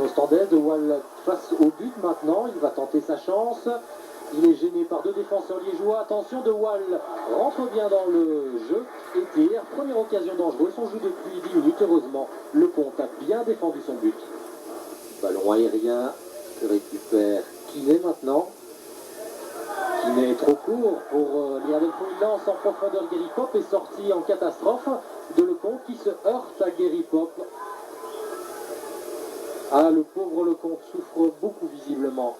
Attention au standard, De Waal face au but maintenant, il va tenter sa chance. Il est gêné par deux défenseurs liégeois. Attention, De Waal rentre bien dans le jeu et tire. Première occasion dangereuse, on joue depuis 10 minutes. Heureusement, le Comte a bien défendu son but. Ballon aérien que récupère Kiné maintenant. Kiné est trop court pour Liadelfo. Il lance en profondeur Gary Pop, est sorti en catastrophe de Lecomte qui se heurte à Gary Pop. Ah, le pauvre Lecomte souffre beaucoup visiblement.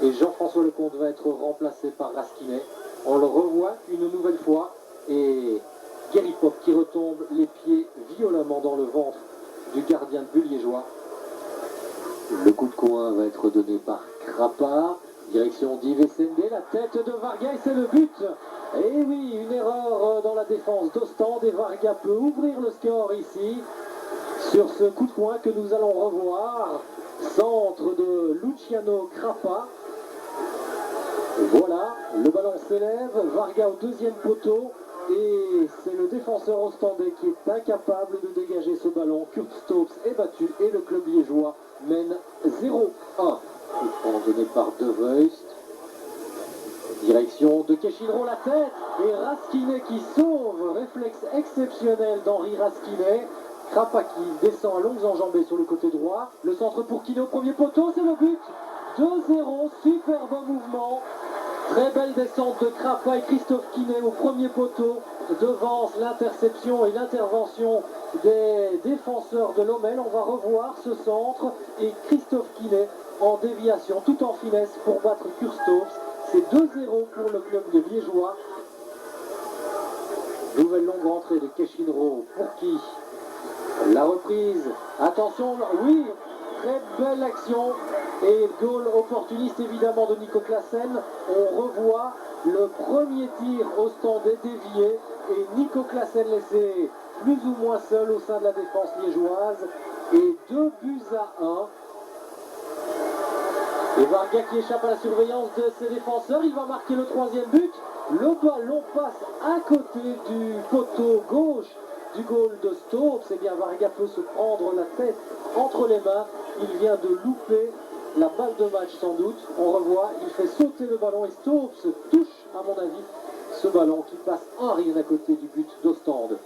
Et Jean-François Lecomte va être remplacé par Raskinet. On le revoit une nouvelle fois. Et Gary Pop qui retombe les pieds violemment dans le ventre du gardien de but liégeois. Le coup de coin va être donné par Krapa. Direction d'Yves Sendé, la tête de Varga et c'est le but. Et oui, une erreur dans la défense d'Ostende et Varga peut ouvrir le score ici. Sur ce coup de poing que nous allons revoir, centre de Luciano Krapa. Voilà, le ballon s'élève, Varga au deuxième poteau et c'est le défenseur ostendais qui est incapable de dégager ce ballon. Kurt Stokes est battu et le club liégeois mène 0-1. Coup de poing donné par De Vuist. Direction de Keshinro, la tête et Raskinet qui sauve, réflexe exceptionnel d'Henri Raskinet. Krapa qui descend à longues enjambées sur le côté droit. Le centre pour Kiné au premier poteau, c'est le but. 2-0, super bon mouvement. Très belle descente de Krapa et Christophe Kiné au premier poteau. Devance l'interception et l'intervention des défenseurs de Lommel. On va revoir ce centre et Christophe Kiné en déviation tout en finesse pour battre Kurt Stokes. C'est 2-0 pour le club de Liégeois. Nouvelle longue entrée de Keshinro pour qui? La reprise, attention, oui, très belle action et goal opportuniste évidemment de Nico Classen. On revoit le premier tir ostendais dévié et Nico Classen laissé plus ou moins seul au sein de la défense liégeoise et 2-1. Et Varga qui échappe à la surveillance de ses défenseurs, il va marquer le troisième but. Le ballon passe à côté du poteau gauche du goal de Stokes. Et bien Varga peut se prendre la tête entre les mains. Il vient de louper la balle de match sans doute. On revoit, il fait sauter le ballon et Stokes touche à mon avis ce ballon qui passe en rien à côté du but d'Ostende.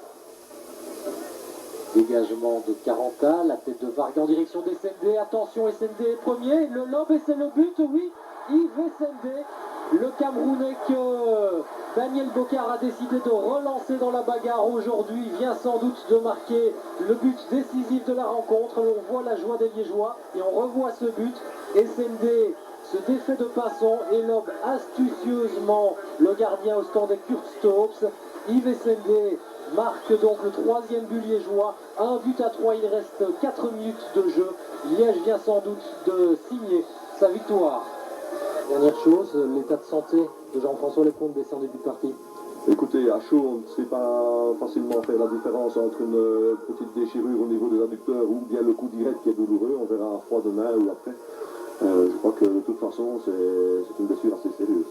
Dégagement de Caranta, la tête de Varga en direction d'Essendé. Attention, Essendé est premier, le lob et c'est le but, oui. Yves Essendé, le Camerounais que Daniel Bocard a décidé de relancer dans la bagarre aujourd'hui, vient sans doute de marquer le but décisif de la rencontre. On voit la joie des Liégeois et on revoit ce but. Essendé se défait de Passon et lobe astucieusement le gardien ostendais Kurt Stokes. Yves Essendé marque donc le troisième but liégeois, 1-3, il reste 4 minutes de jeu. Liège vient sans doute de signer sa victoire. Dernière chose, l'état de santé de Jean-François Lecomte descend début de partie. Écoutez, à chaud, on ne sait pas facilement faire la différence entre une petite déchirure au niveau des adducteurs ou bien le coup direct qui est douloureux. On verra à froid demain ou après. Je crois que de toute façon, c'est une blessure assez sérieuse.